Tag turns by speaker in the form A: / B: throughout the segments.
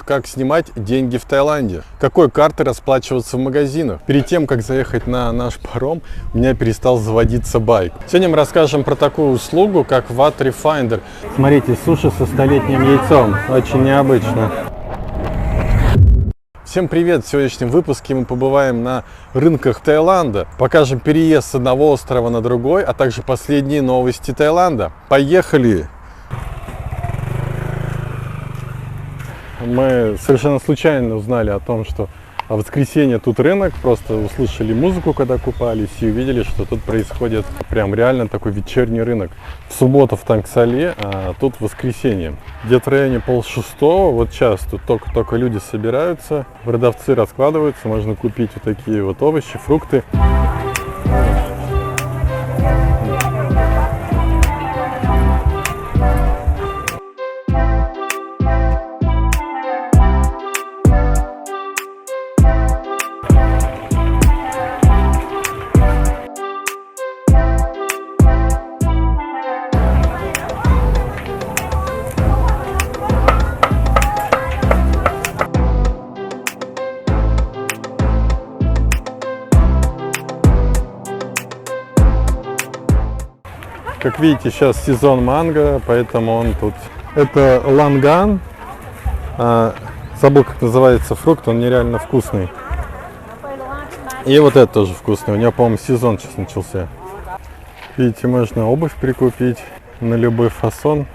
A: Как снимать деньги в Таиланде? Какой картой расплачиваться в магазинах? Перед тем, как заехать на наш паром, у меня перестал заводиться байк. Сегодня мы расскажем про такую услугу, как Water Finder. Смотрите, суши со столетним яйцом. Очень необычно. Всем привет! В сегодняшнем выпуске мы побываем на рынках Таиланда. Покажем переезд с одного острова на другой, а также последние новости Таиланда. Поехали! Мы совершенно случайно узнали о том, что в воскресенье тут рынок, просто услышали музыку, когда купались, и увидели, что тут происходит прям реально такой вечерний рынок. В субботу в Тангсале, а тут воскресенье. Где-то в районе 5:30, вот сейчас тут только люди собираются, продавцы раскладываются, можно купить вот такие вот овощи, фрукты. Как видите, сейчас сезон манго, поэтому он тут. Это ланган. Забыл, как называется фрукт, он нереально вкусный. И вот это тоже вкусный. У него, по-моему, сезон сейчас начался. Видите, можно обувь прикупить на любой фасон.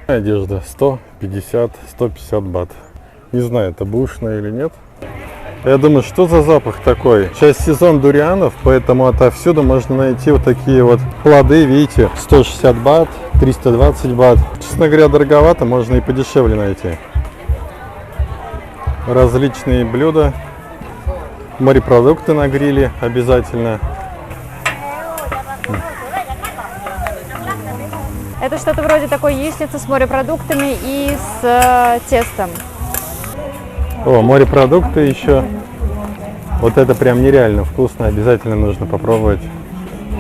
A: Одежда 150-150 бат. Не знаю, это бушная или нет. Я думаю, что за запах такой? Сейчас сезон дурианов, поэтому отовсюду можно найти вот такие вот плоды, видите, 160 бат, 320 бат. Честно говоря, дороговато, можно и подешевле найти. Различные блюда, морепродукты на гриле обязательно.
B: Это что-то вроде такой яичницы с морепродуктами и с тестом.
A: О, морепродукты еще. Вот это прям нереально вкусно, обязательно нужно попробовать.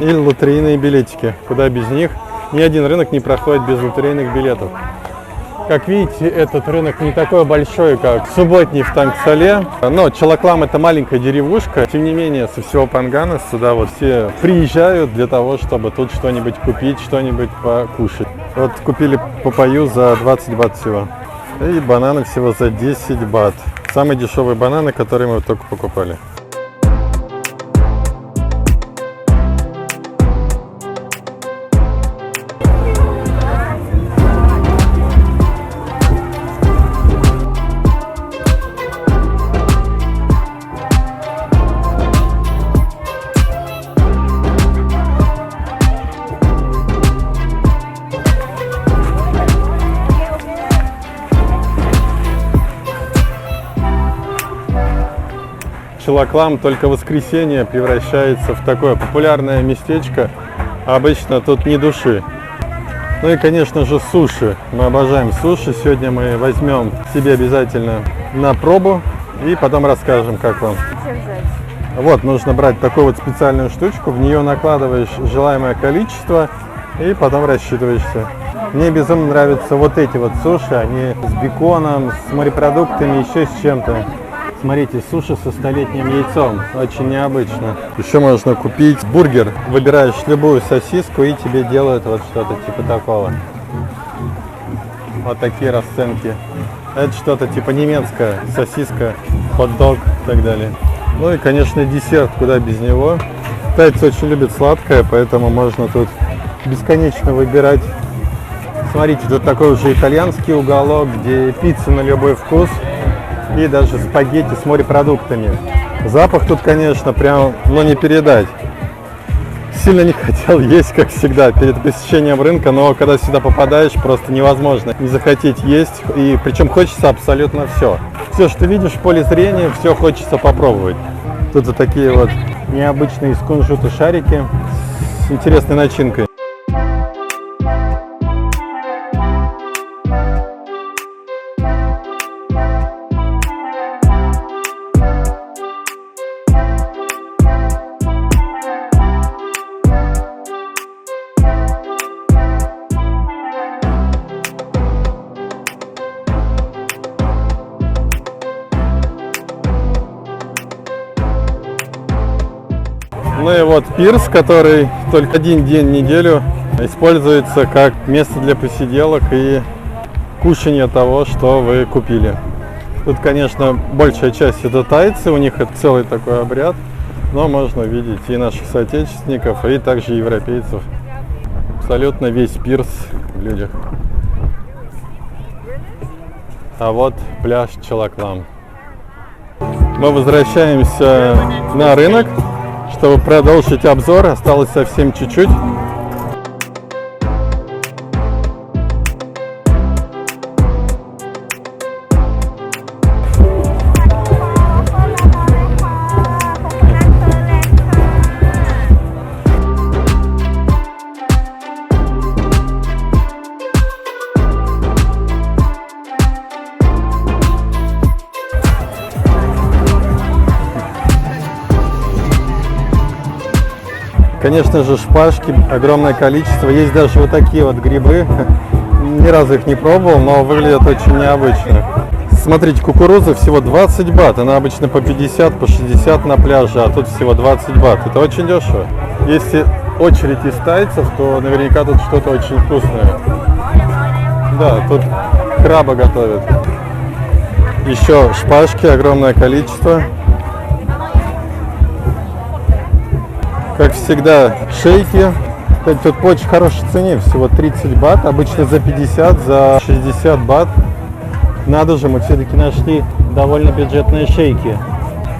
A: И лотерейные билетики. Куда без них? Ни один рынок не проходит без лотерейных билетов. Как видите, этот рынок не такой большой, как субботний в Тангсале. Но Чалаклам — это маленькая деревушка. Тем не менее, со всего Пангана сюда вот все приезжают для того, чтобы тут что-нибудь купить, что-нибудь покушать. Вот купили папайю за 20 бат всего. И бананы всего за 10 бат. Самые дешевые бананы, которые мы только покупали. Чалаклам только в воскресенье превращается в такое популярное местечко. Обычно тут ни души. Ну и, конечно же, суши. Мы обожаем суши. Сегодня мы возьмем себе обязательно на пробу и потом расскажем, как вам. Вот, нужно брать такую вот специальную штучку. В нее накладываешь желаемое количество и потом рассчитываешься. Мне безумно нравятся вот эти вот суши. Они с беконом, с морепродуктами, еще с чем-то. Смотрите, суши со столетним яйцом. Очень необычно. Еще можно купить бургер. Выбираешь любую сосиску и тебе делают вот что-то типа такого. Вот такие расценки. Это что-то типа немецкая сосиска, хот-дог и так далее. Ну и, конечно, десерт, куда без него. Тайцы очень любят сладкое, поэтому можно тут бесконечно выбирать. Смотрите, тут такой уже итальянский уголок, где пицца на любой вкус. И даже спагетти с морепродуктами. Запах тут, конечно, прям, не передать. Сильно не хотел есть, как всегда, перед посещением рынка, но когда сюда попадаешь, просто невозможно не захотеть есть. И причем хочется абсолютно все. Все, что видишь в поле зрения, все хочется попробовать. Тут вот такие вот необычные из кунжута шарики с интересной начинкой. Ну и вот пирс, который только один день в неделю используется как место для посиделок и кушания того, что вы купили. Тут, конечно, большая часть это тайцы, у них это целый такой обряд, но можно увидеть и наших соотечественников, и также европейцев. Абсолютно весь пирс в людях. А вот пляж Чалаклам. Мы возвращаемся на рынок, чтобы продолжить обзор. Осталось совсем чуть-чуть. Конечно же, шпажки огромное количество. Есть даже вот такие вот грибы. Ни разу их не пробовал, но выглядят очень необычно. Смотрите, кукуруза всего 20 бат. Она обычно по 50, по 60 на пляже, а тут всего 20 бат. Это очень дешево. Если очередь из тайцев, то наверняка тут что-то очень вкусное. Да, тут краба готовят. Еще шпажки, огромное количество. Как всегда, шейки. Кстати, тут по очень хорошей цене, всего 30 бат, обычно за 50, за 60 бат. Надо же, мы все-таки нашли довольно бюджетные шейки.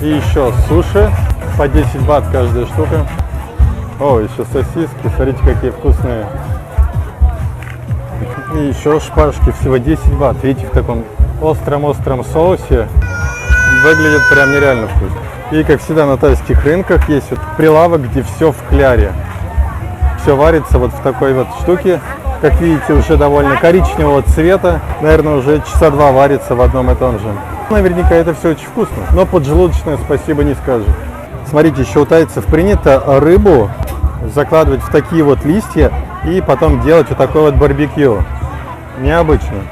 A: И еще суши, по 10 бат каждая штука. О, еще сосиски, смотрите, какие вкусные. И еще шпажки, всего 10 бат. Видите, в таком остром-остром соусе. Выглядит прям нереально вкусно. И, как всегда, на тайских рынках есть вот прилавок, где все в кляре. Все варится вот в такой вот штуке. Как видите, уже довольно коричневого цвета. Наверное, уже часа 2 варится в одном и том же. Наверняка это все очень вкусно. Но поджелудочное спасибо не скажу. Смотрите, еще у тайцев принято рыбу закладывать в такие вот листья и потом делать вот такой вот барбекю. Необычно.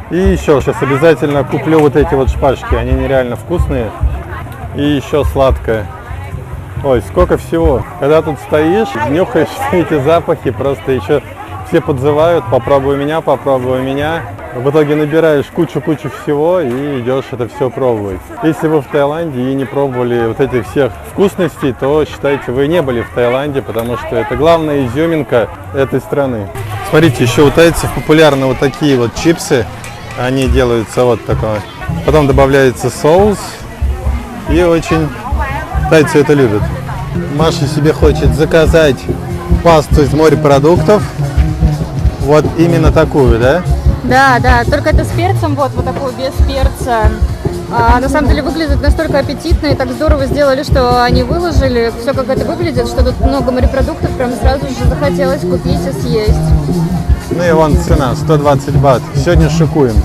A: И еще сейчас обязательно куплю вот эти вот шпажки. Они нереально вкусные. И еще сладкое. Ой, сколько всего. Когда тут стоишь, нюхаешь все эти запахи, просто еще все подзывают: попробуй меня, попробуй меня. В итоге набираешь кучу-кучу всего и идешь это все пробовать. Если вы в Таиланде и не пробовали вот этих всех вкусностей, то считайте, вы не были в Таиланде, потому что это главная изюминка этой страны. Смотрите, еще у тайцев популярны вот такие вот чипсы. Они делаются вот такое. Потом добавляется соус. И очень тайцы это любят. Маша себе хочет заказать пасту из морепродуктов. Вот именно такую, да?
B: Да, да, только это с перцем, вот такую без перца. На самом деле выглядит настолько аппетитно и так здорово сделали, что они выложили все, как это выглядит, что тут много морепродуктов, прям сразу же захотелось купить и съесть.
A: Ну и вон цена, 120 бат. Сегодня шикуем.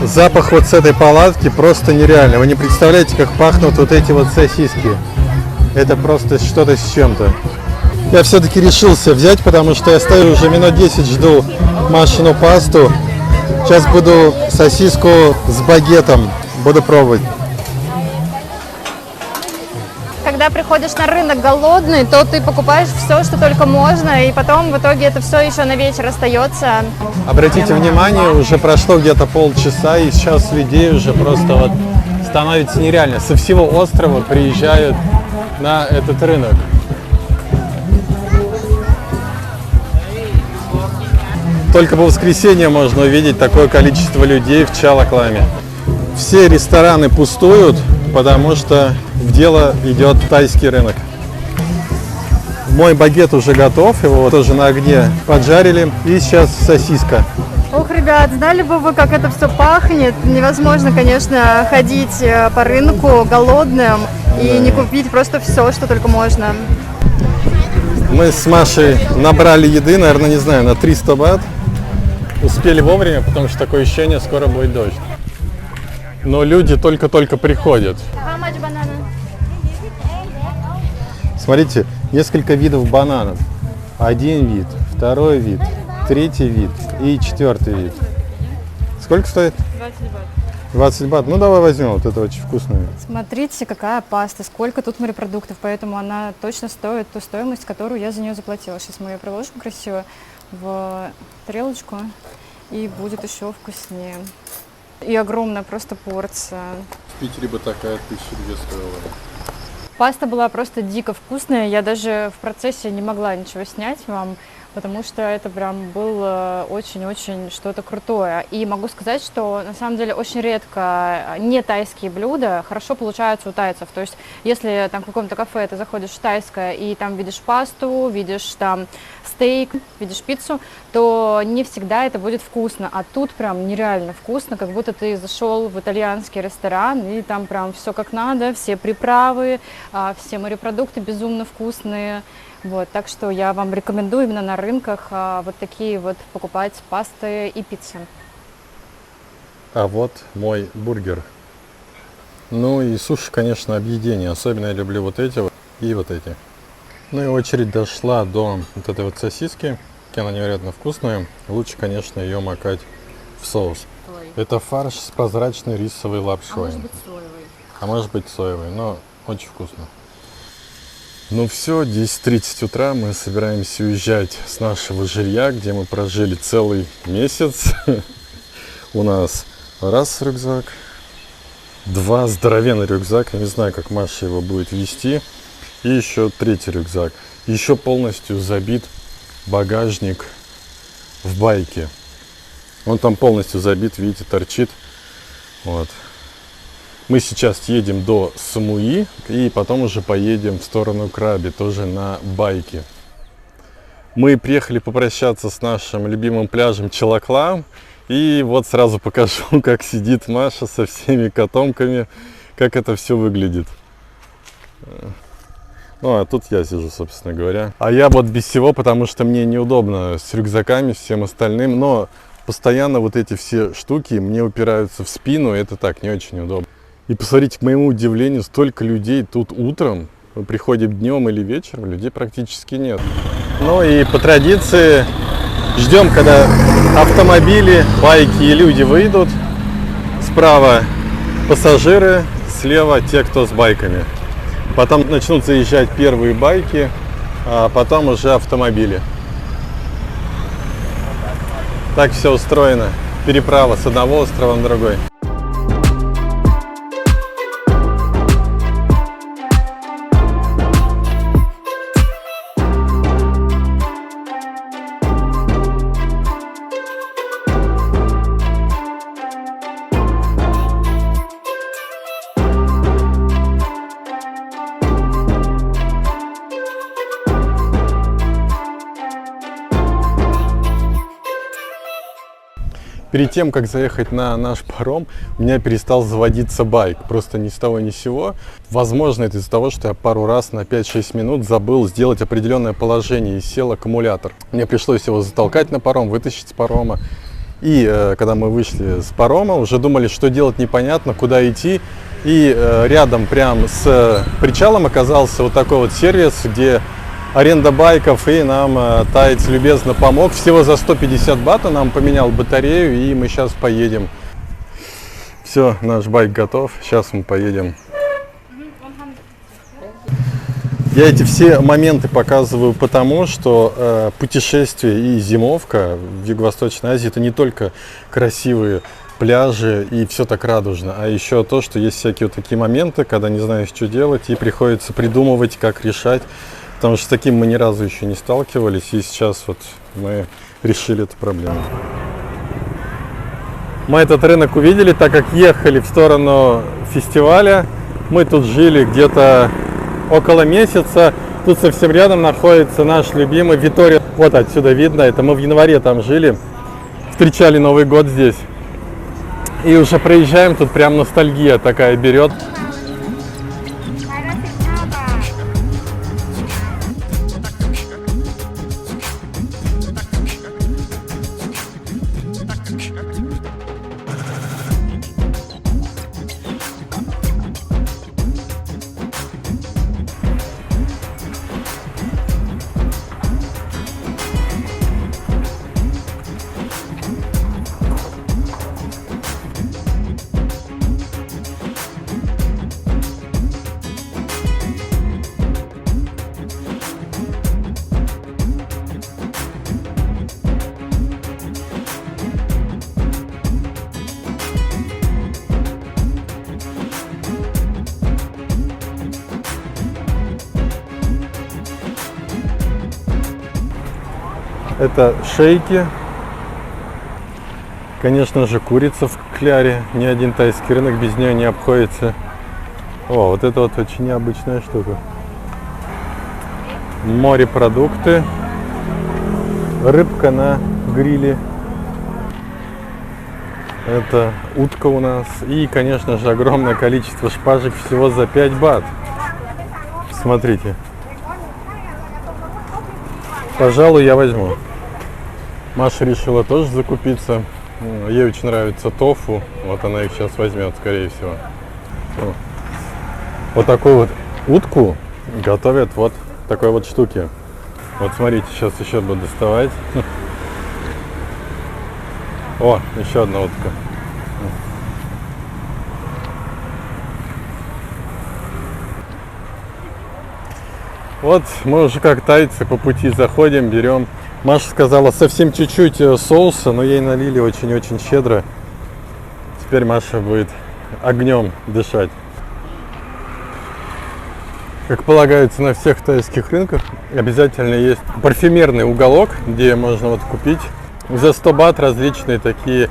A: Запах вот с этой палатки просто нереальный. Вы не представляете, как пахнут вот эти вот сосиски. Это просто что-то с чем-то. Я все-таки решился взять, потому что я стою уже минут 10, жду Машину пасту. Сейчас буду сосиску с багетом. Буду пробовать.
B: Когда приходишь на рынок голодный, то ты покупаешь все, что только можно, и потом в итоге это все еще на вечер остается.
A: Обратите внимание, уже прошло где-то полчаса, и сейчас людей уже просто вот становится нереально. Со всего острова приезжают на этот рынок. Только по воскресенье можно увидеть такое количество людей в Чалакламе. Все рестораны пустуют, потому что в дело идет тайский рынок. Мой багет уже готов, его тоже на огне поджарили. И сейчас сосиска.
B: Ох, ребят, знали бы вы, как это все пахнет. Невозможно, конечно, ходить по рынку голодным и не купить просто все, что только можно.
A: Мы с Машей набрали еды, наверное, не знаю, на 300 бат. Успели вовремя, потому что такое ощущение, скоро будет дождь. Но люди только-только приходят. Смотрите, несколько видов бананов. Один вид, второй вид, третий вид и четвертый вид. Сколько стоит?
B: 20 бат.
A: 20 бат. Ну давай возьмем, вот это очень вкусное.
B: Смотрите, какая паста, сколько тут морепродуктов, поэтому она точно стоит ту стоимость, которую я за нее заплатила. Сейчас мы ее приложим красиво в тарелочку, и будет еще вкуснее. И огромная просто порция.
A: В Питере бы такая 1200 стоила.
B: Паста была просто дико вкусная, я даже в процессе не могла ничего снять вам, потому что это прям было очень-очень что-то крутое. И могу сказать, что на самом деле очень редко не тайские блюда хорошо получаются у тайцев. То есть если там в каком-то кафе ты заходишь в тайское и там видишь пасту, видишь там стейк, видишь пиццу, то не всегда это будет вкусно. А тут прям нереально вкусно, как будто ты зашел в итальянский ресторан, и там прям все как надо, все приправы, все морепродукты безумно вкусные. Вот, так что я вам рекомендую именно на рынках вот такие вот покупать пасты и пиццы.
A: А вот мой бургер. Ну и суши, конечно, объедение. Особенно я люблю вот эти вот и вот эти. Ну и очередь дошла до вот этой вот сосиски. Она невероятно вкусная. Лучше, конечно, ее макать в соус. Это фарш с прозрачной рисовой лапшой. А может быть соевый, но очень вкусно. Ну все, 10:30 утра, мы собираемся уезжать с нашего жилья, где мы прожили целый месяц. У нас раз рюкзак, два здоровенный рюкзак, я не знаю, как Маша его будет вести, и еще третий рюкзак. Еще полностью забит багажник в байке. Он там полностью забит, видите, торчит. Вот. Мы сейчас едем до Самуи и потом уже поедем в сторону Краби, тоже на байке. Мы приехали попрощаться с нашим любимым пляжем Челакла. И вот сразу покажу, как сидит Маша со всеми котомками, как это все выглядит. Ну, а тут я сижу, собственно говоря. А я вот без всего, потому что мне неудобно с рюкзаками, всем остальным. Но постоянно вот эти все штуки мне упираются в спину, и это так, не очень удобно. И посмотрите, к моему удивлению, столько людей тут утром. Мы приходим днем или вечером, людей практически нет. Ну и по традиции ждем, когда автомобили, байки и люди выйдут. Справа пассажиры, слева те, кто с байками. Потом начнут заезжать первые байки, а потом уже автомобили. Так все устроено. Переправа с одного острова на другой. Перед тем, как заехать на наш паром, у меня перестал заводиться байк. Просто ни с того ни с сего. Возможно, это из-за того, что я пару раз на 5-6 минут забыл сделать определенное положение и сел аккумулятор. Мне пришлось его затолкать на паром, вытащить с парома. И когда мы вышли с парома, уже думали, что делать непонятно, куда идти. И рядом прям с причалом оказался вот такой вот сервис, где аренда байков, и нам таец любезно помог. Всего за 150 бат он нам поменял батарею, и мы сейчас поедем. Все, наш байк готов. Сейчас мы поедем. Я эти все моменты показываю потому, что путешествие и зимовка в Юго-Восточной Азии — это не только красивые пляжи и все так радужно, а еще то, что есть всякие вот такие моменты, когда не знаешь, что делать, и приходится придумывать, как решать. Потому что с таким мы ни разу еще не сталкивались, и сейчас вот мы решили эту проблему. Мы этот рынок увидели, так как ехали в сторону фестиваля. Мы тут жили где-то около месяца. Тут совсем рядом находится наш любимый Витория. Вот отсюда видно, это мы в январе там жили, встречали Новый год здесь. И уже проезжаем, тут прям ностальгия такая берет. Это шейки. Конечно же, курица в кляре. Ни один тайский рынок без нее не обходится. О, вот это вот очень необычная штука. Морепродукты. Рыбка на гриле. Это утка у нас. И, конечно же, огромное количество шпажек всего за 5 бат. Смотрите. Пожалуй, я возьму. Маша решила тоже закупиться. Ей очень нравится тофу. Вот она их сейчас возьмет, скорее всего. Вот такую вот утку готовят вот такой вот штуки. Вот смотрите, сейчас еще буду доставать. О, еще одна утка. Вот мы уже как тайцы по пути заходим, берем. Маша сказала совсем чуть-чуть соуса, но ей налили очень-очень щедро. Теперь Маша будет огнем дышать. Как полагается на всех тайских рынках, обязательно есть парфюмерный уголок, где можно вот купить за 100 бат различные такие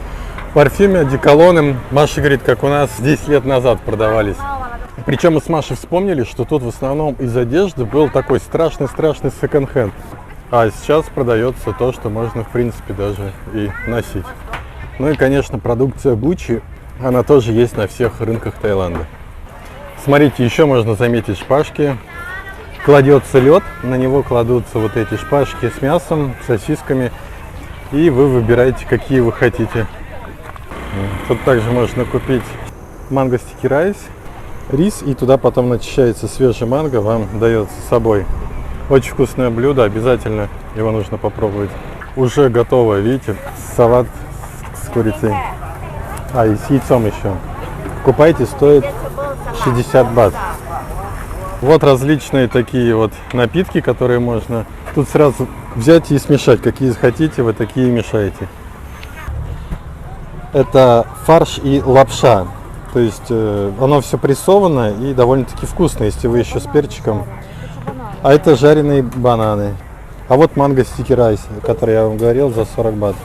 A: парфюмы, одеколоны. Маша говорит, как у нас 10 лет назад продавались. Причем мы с Машей вспомнили, что тут в основном из одежды был такой страшный-страшный секонд-хенд. А сейчас продается то, что можно в принципе даже и носить. Ну и, конечно, продукция Gucci, она тоже есть на всех рынках Таиланда. Смотрите, еще можно заметить шпажки. Кладется лед, на него кладутся вот эти шпажки с мясом, сосисками. И вы выбираете, какие вы хотите. Тут также можно купить манго стики райс, рис, и туда потом начищается свежий манго, вам дается с собой. Очень вкусное блюдо, обязательно его нужно попробовать. Уже готово, видите, салат с курицей. А, и с яйцом еще. Покупайте, стоит 60 бат. Вот различные такие вот напитки, которые можно тут сразу взять и смешать. Какие хотите, вы такие мешаете. Это фарш и лапша. То есть оно все прессовано и довольно-таки вкусно, если вы еще с перчиком. А это жареные бананы. А вот манго стики райс, который я вам говорил, за 40 бат.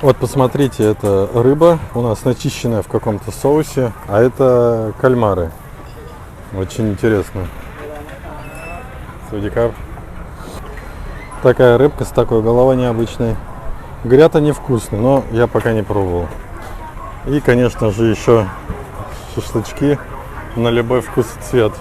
A: Вот посмотрите, это рыба у нас начищенная в каком-то соусе, а это кальмары. Очень интересно. Судикап. Такая рыбка с такой головой необычной. Говорят, они вкусные, но я пока не пробовал. И, конечно же, еще шашлычки на любой вкус и цвет.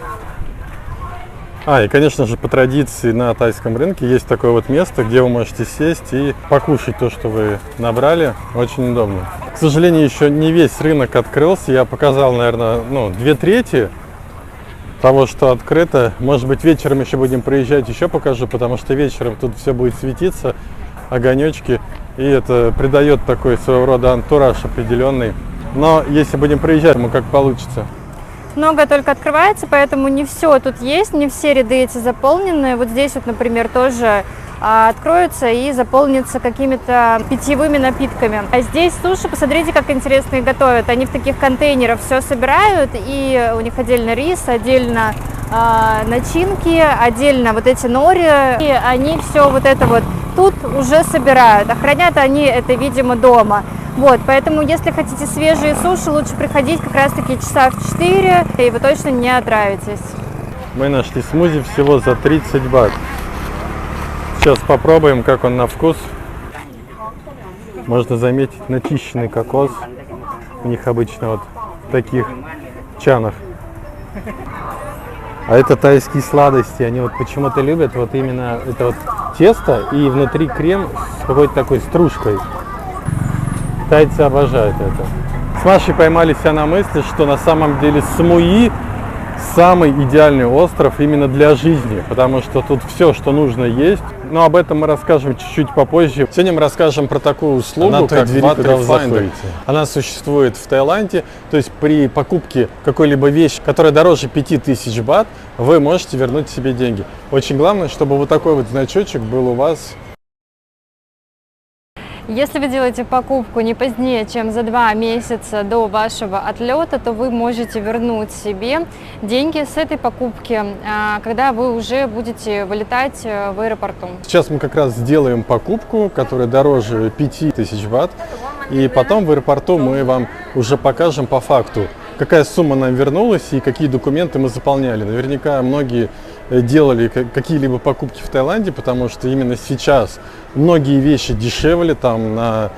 A: И, конечно же, по традиции на тайском рынке есть такое вот место, где вы можете сесть и покушать то, что вы набрали. Очень удобно. К сожалению, еще не весь рынок открылся. Я показал, наверное, 2/3 того, что открыто. Может быть, вечером еще будем проезжать, еще покажу, потому что вечером тут все будет светиться, огонечки. И это придает такой своего рода антураж определенный. Но если будем проезжать, ну как получится.
B: Многое только открывается, поэтому не все тут есть, не все ряды эти заполнены. Вот здесь вот, например, тоже откроются и заполнятся какими-то питьевыми напитками. А здесь суши, посмотрите, как интересно их готовят. Они в таких контейнерах все собирают, и у них отдельно рис, отдельно начинки, отдельно вот эти нори, и они все вот это вот тут уже собирают. Охранят они это, видимо, дома. Вот, поэтому, если хотите свежие суши, лучше приходить как раз-таки часа в 4, и вы точно не отравитесь.
A: Мы нашли смузи всего за 30 бат. Сейчас попробуем, как он на вкус. Можно заметить начищенный кокос. У них обычно вот в таких чанах. А это тайские сладости. Они вот почему-то любят вот именно это вот тесто и внутри крем с какой-то такой стружкой. Тайцы обожают это. С Машей поймали себя на мысли, что на самом деле Самуи самый идеальный остров именно для жизни, потому что тут все, что нужно, есть. Но об этом мы расскажем чуть-чуть попозже. Сегодня мы расскажем про такую услугу, как Water Finder. Она существует в Таиланде, то есть при покупке какой-либо вещи, которая дороже 5000 бат, вы можете вернуть себе деньги. Очень главное, чтобы вот такой вот значочек был у вас.
B: Если вы делаете покупку не позднее, чем за 2 месяца до вашего отлета, то вы можете вернуть себе деньги с этой покупки, когда вы уже будете вылетать в аэропорту.
A: Сейчас мы как раз сделаем покупку, которая дороже 5000 бат, и потом в аэропорту мы вам уже покажем по факту, какая сумма нам вернулась и какие документы мы заполняли. Наверняка многие делали какие-либо покупки в Таиланде, потому что именно сейчас многие вещи дешевле там на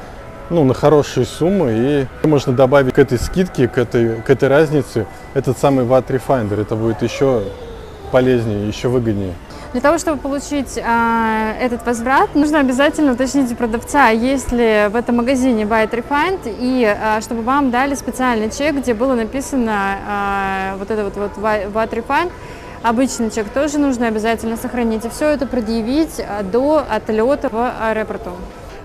A: хорошие суммы, и можно добавить к этой скидке, к этой разнице этот самый VAT Refinder. Это будет еще полезнее, еще выгоднее.
B: Для того, чтобы получить этот возврат, нужно обязательно уточнить у продавца, есть ли в этом магазине Buy It Refined, и чтобы вам дали специальный чек, где было написано вот это вот VAT Refined. Обычный чек тоже нужно обязательно сохранить, и все это предъявить до отлета в аэропорту.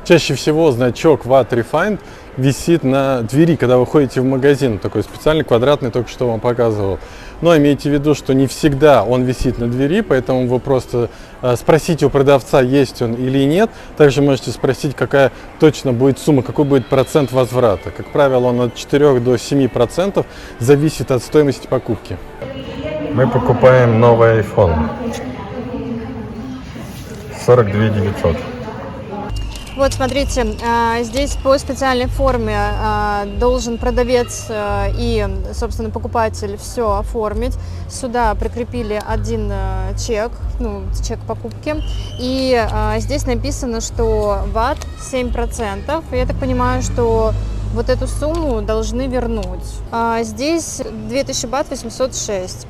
A: Чаще всего значок VAT Refined висит на двери, когда вы ходите в магазин, такой специальный квадратный, только что вам показывал. Но имейте в виду, что не всегда он висит на двери, поэтому вы просто спросите у продавца, есть он или нет. Также можете спросить, какая точно будет сумма, какой будет процент возврата. Как правило, он от 4 до 7% зависит от стоимости покупки. Мы покупаем новый iPhone. 42 900.
B: Вот, смотрите, здесь по специальной форме должен продавец и, собственно, покупатель все оформить. Сюда прикрепили один чек, чек покупки. И здесь написано, что VAT 7%. Я так понимаю, что вот эту сумму должны вернуть. Здесь 2000 бат 806.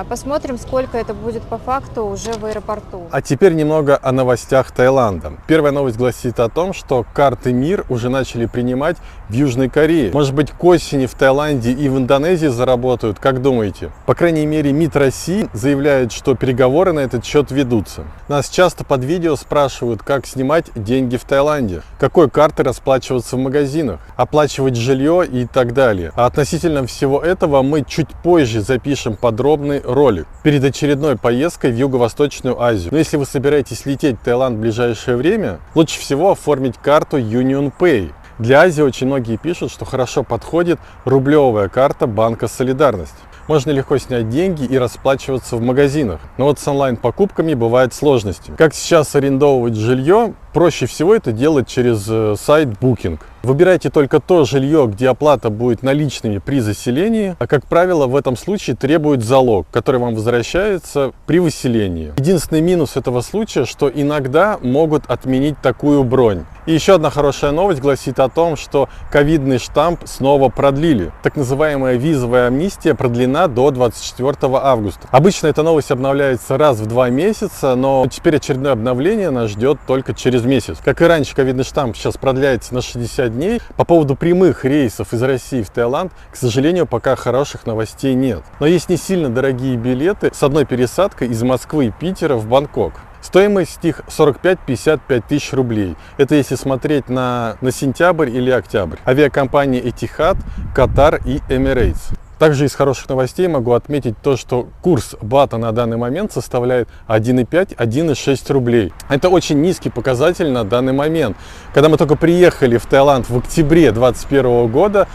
B: Посмотрим, сколько это будет по факту уже в аэропорту.
A: А теперь немного о новостях Таиланда. Первая новость гласит о том, что карты МИР уже начали принимать в Южной Корее. Может быть, к осени в Таиланде и в Индонезии заработают, как думаете? По крайней мере, МИД России заявляет, что переговоры на этот счет ведутся. Нас часто под видео спрашивают, как снимать деньги в Таиланде, какой картой расплачиваться в магазинах, оплачивать жилье и так далее. А относительно всего этого мы чуть позже запишем подробный ролик перед очередной поездкой в Юго-Восточную Азию. Но если вы собираетесь лететь в Таиланд в ближайшее время, лучше всего оформить карту UnionPay. Для Азии очень многие пишут, что хорошо подходит рублевая карта Банка Солидарность. Можно легко снять деньги и расплачиваться в магазинах. Но вот с онлайн-покупками бывают сложности. Как сейчас арендовывать жилье? Проще всего это делать через сайт Booking. Выбирайте только то жилье, где оплата будет наличными при заселении, а, как правило, в этом случае требует залог, который вам возвращается при выселении. Единственный минус этого случая, что иногда могут отменить такую бронь. И еще одна хорошая новость гласит о том, что ковидный штамп снова продлили. Так называемая визовая амнистия продлена до 24 августа. Обычно эта новость обновляется раз в 2 месяца, но теперь очередное обновление нас ждет только через месяц. Как и раньше, ковидный штамп сейчас продляется на 60 дней. По поводу прямых рейсов из России в Таиланд, к сожалению, пока хороших новостей нет. Но есть не сильно дорогие билеты с одной пересадкой из Москвы и Питера в Бангкок. Стоимость их 45-55 тысяч рублей. Это если смотреть на сентябрь или октябрь. Авиакомпании Etihad, Qatar и Emirates. Также из хороших новостей могу отметить то, что курс бата на данный момент составляет 1,5-1,6 рублей. Это очень низкий показатель на данный момент. Когда мы только приехали в Таиланд в октябре 2021 года,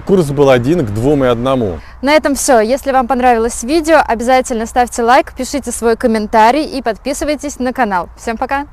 A: курс был 1 к 2,1.
B: На этом все. Если вам понравилось видео, обязательно ставьте лайк, пишите свой комментарий и подписывайтесь на канал. Всем пока!